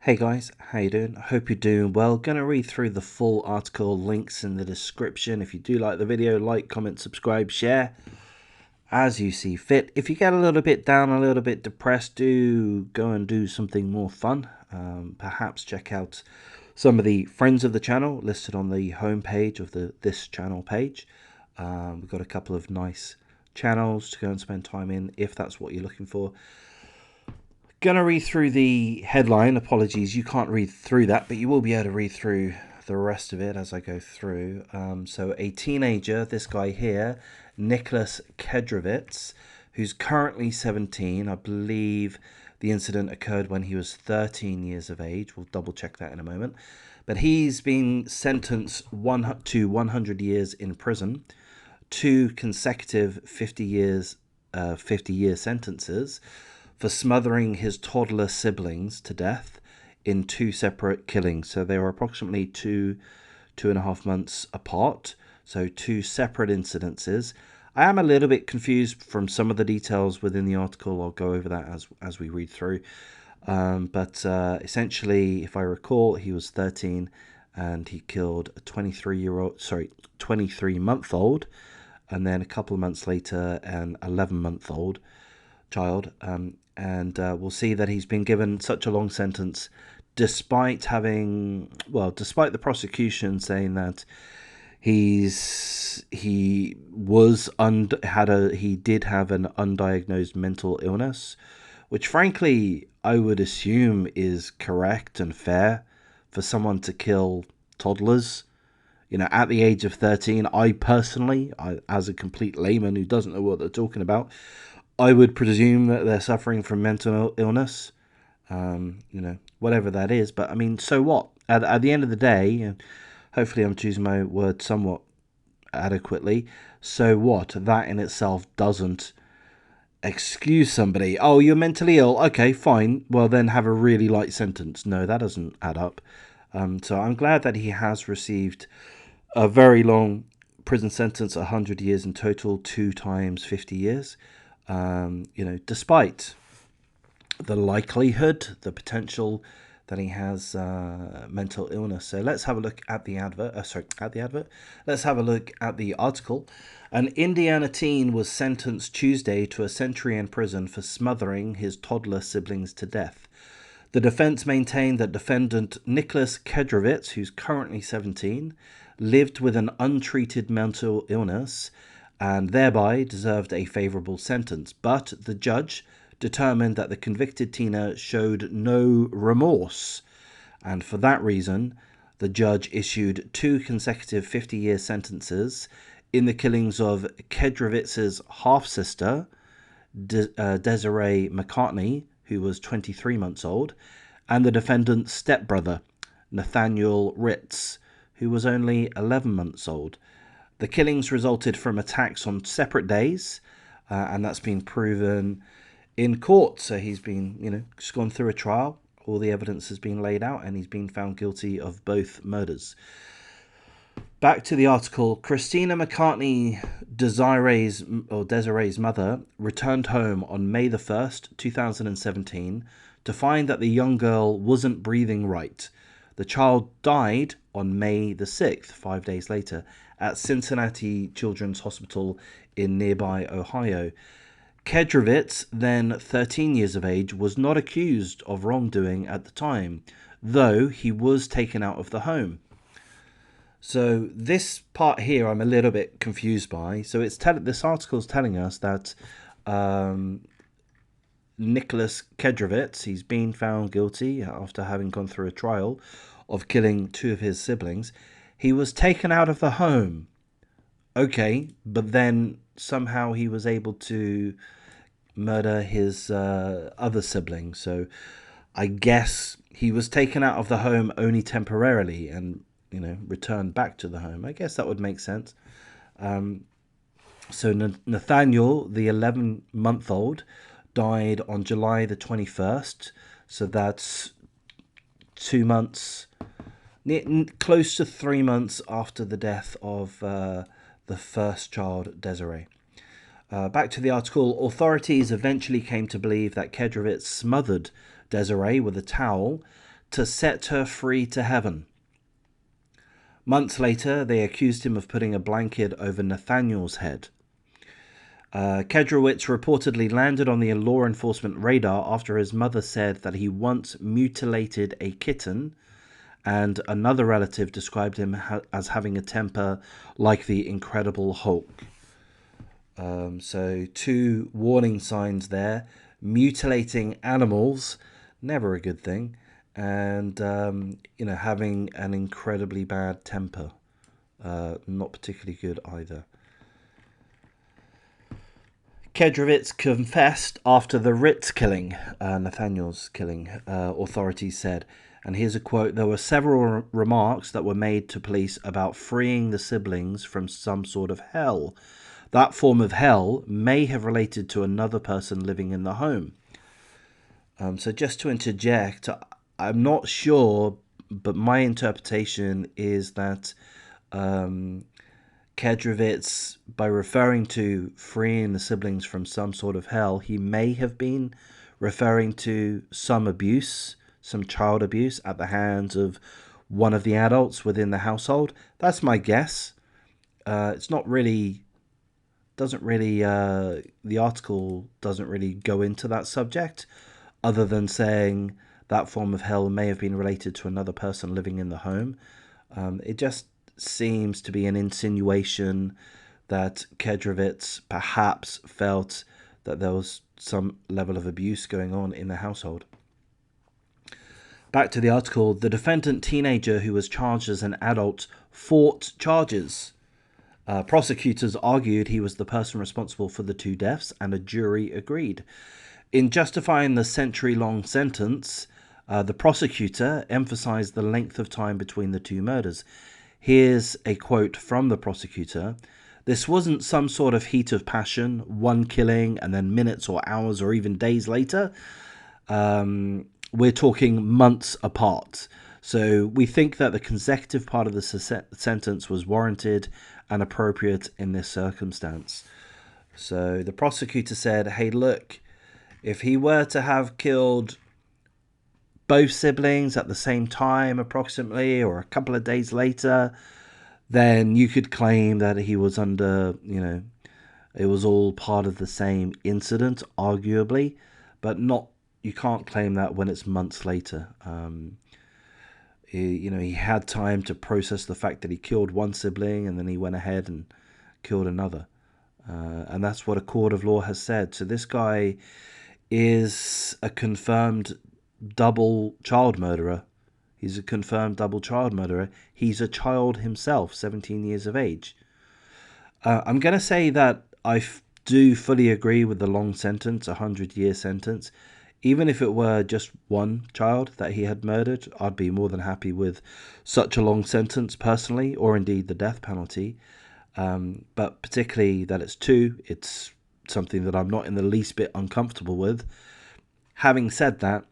Hey guys, how you doing? I hope you're doing well. Gonna read through the full article, links in the description. If you do like the video, like, comment, subscribe, share as you see fit. If you get a little bit down, a little bit depressed, do go and do something more fun. Perhaps check out some of the friends of the channel listed on the home page of this channel page. We've got a couple of nice channels to go and spend time in if that's what you're looking for. Gonna read through the headline. Apologies, you can't read through that, but you will be able to read through the rest of it as I go through. So a teenager, this guy here, Nicholas Kedrovitz, who's currently 17. I believe the incident occurred when he was 13 years of age. We'll double check that in a moment. But he's been sentenced to 100 years in prison, 2 consecutive 50-year sentences for smothering his toddler siblings to death in 2 separate killings. So they were approximately 2.5 months apart. So 2 separate incidences. I am a little bit confused from some of the details within the article. I'll go over that as we read through. But essentially, if I recall, he was 13 and he killed a 23-month-old, and then a couple of months later, an 11-month-old child. We'll see that he's been given such a long sentence despite the prosecution saying that he did have an undiagnosed mental illness, which frankly I would assume is correct and fair for someone to kill toddlers. You know, at the age of 13, I personally, as a complete layman who doesn't know what they're talking about, I would presume that they're suffering from mental illness, whatever that is. But I mean, so what? At the end of the day, and hopefully I'm choosing my words somewhat adequately, so what? That in itself doesn't excuse somebody. Oh, you're mentally ill. Okay, fine. Well, then have a really light sentence. No, that doesn't add up. So I'm glad that he has received a very long prison sentence, 100 years in total, 2 times 50 years. Despite the likelihood, the potential that he has mental illness. So let's have a look at the advert. Let's have a look at the article. An Indiana teen was sentenced Tuesday to a century in prison for smothering his toddler siblings to death. The defense maintained that defendant Nicholas Kedrovitz, who's currently 17, lived with an untreated mental illness and thereby deserved a favourable sentence. But the judge determined that the convicted teenager showed no remorse, and for that reason, the judge issued 2 consecutive 50-year sentences in the killings of Kedrovitz's half-sister, Desiree McCartney, who was 23 months old, and the defendant's stepbrother, Nathaniel Ritz, who was only 11 months old. The killings resulted from attacks on separate days, and that's been proven in court. So he's been, just gone through a trial. All the evidence has been laid out, and he's been found guilty of both murders. Back to the article. Christina McCartney, Desiree's mother, returned home on May the 1st, 2017, to find that the young girl wasn't breathing right. The child died on May the 6th, 5 days later, at Cincinnati Children's Hospital in nearby Ohio. Kedrovitz, then 13 years of age, was not accused of wrongdoing at the time, though he was taken out of the home. So this part here I'm a little bit confused by. So this article is telling us that Nicholas Kedrovitz, he's been found guilty after having gone through a trial of killing 2 of his siblings. He was taken out of the home. Okay, but then somehow he was able to murder his other sibling. So I guess he was taken out of the home only temporarily and, returned back to the home. I guess that would make sense. So Nathaniel, the 11-month-old, died on July the 21st. So that's 2 months, close to 3 months after the death of the first child, Desiree. Back to the article. Authorities eventually came to believe that Kedrovitz smothered Desiree with a towel, to set her free to heaven. Months later, they accused him of putting a blanket over Nathaniel's head. Kedrowitz reportedly landed on the law enforcement radar after his mother said that he once mutilated a kitten, and another relative described him as having a temper like the Incredible Hulk. So 2 warning signs there. Mutilating animals, never a good thing. And, having an incredibly bad temper. Not particularly good either. Kedrowitz confessed after the Ritz killing, Nathaniel's killing, authorities said. And here's a quote: "There were several remarks that were made to police about freeing the siblings from some sort of hell. That form of hell may have related to another person living in the home." So just to interject, I'm not sure, but my interpretation is that Kedrowitz, by referring to freeing the siblings from some sort of hell, he may have been referring to some abuse, some child abuse at the hands of one of the adults within the household. That's my guess. It's not really, the article doesn't really go into that subject, other than saying that form of hell may have been related to another person living in the home. It just seems to be an insinuation that Kedrowitz perhaps felt that there was some level of abuse going on in the household. Back to the article. The defendant teenager who was charged as an adult fought charges. Prosecutors argued he was the person responsible for the 2 deaths, and a jury agreed. In justifying the century-long sentence, the prosecutor emphasized the length of time between the 2 murders. Here's a quote from the prosecutor: "This wasn't some sort of heat of passion, one killing and then minutes or hours or even days later. We're talking months apart. So we think that the consecutive part of the sentence was warranted and appropriate in this circumstance." So the prosecutor said, hey, look, if he were to have killed both siblings at the same time approximately, or a couple of days later, then you could claim that he was under, it was all part of the same incident, arguably, but you can't claim that when it's months later. He had time to process the fact that he killed one sibling and then he went ahead and killed another. And that's what a court of law has said. So this guy is a confirmed double child murderer. He's a confirmed double child murderer. He's a child himself, 17 years of age. I'm going to say that I do fully agree with the long sentence, 100-year sentence. Even if it were just one child that he had murdered, I'd be more than happy with such a long sentence personally, or indeed the death penalty. But particularly that it's 2, it's something that I'm not in the least bit uncomfortable with. Having said that,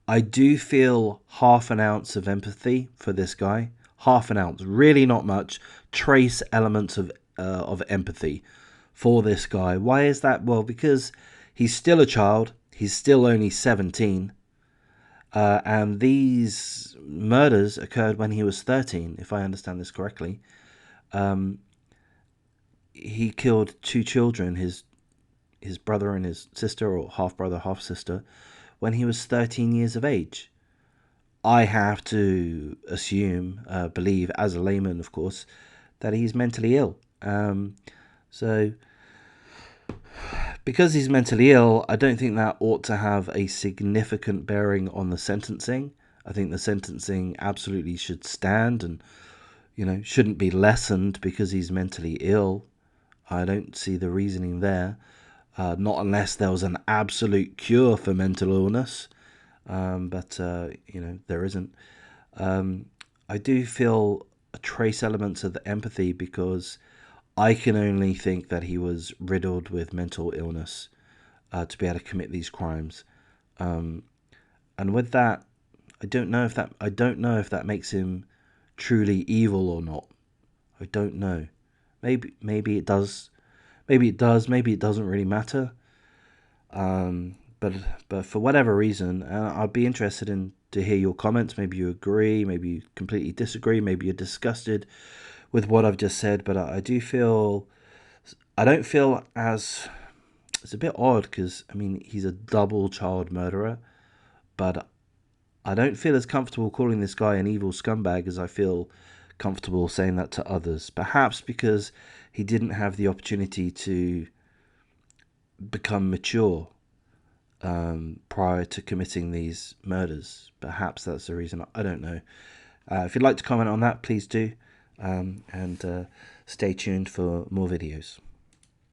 I do feel half an ounce of empathy for this guy. Half an ounce, really not much. Trace elements of empathy for this guy. Why is that? Well, because he's still a child. He's still only 17. And these murders occurred when he was 13, if I understand this correctly. He killed 2 children, his brother and his sister, or half-brother, half-sister, when he was 13 years of age. I have to assume, believe, as a layman, of course, that he's mentally ill. So, because he's mentally ill, I don't think that ought to have a significant bearing on the sentencing. I think the sentencing absolutely should stand and, shouldn't be lessened because he's mentally ill. I don't see the reasoning there. Not unless there was an absolute cure for mental illness. But there isn't. I do feel a trace elements of the empathy because I can only think that he was riddled with mental illness to be able to commit these crimes. And with that, I don't know if that makes him truly evil or not. I don't know. Maybe it does. Maybe it does. Maybe it doesn't really matter. but for whatever reason, I'd be interested in to hear your comments. Maybe you agree, maybe you completely disagree, maybe you're disgusted with what I've just said. But I do feel, I don't feel as, it's a bit odd because I mean he's a double child murderer, but I don't feel as comfortable calling this guy an evil scumbag as I feel comfortable saying that to others. Perhaps because he didn't have the opportunity to become mature prior to committing these murders. Perhaps that's the reason. I don't know. If you'd like to comment on that, please do. And stay tuned for more videos.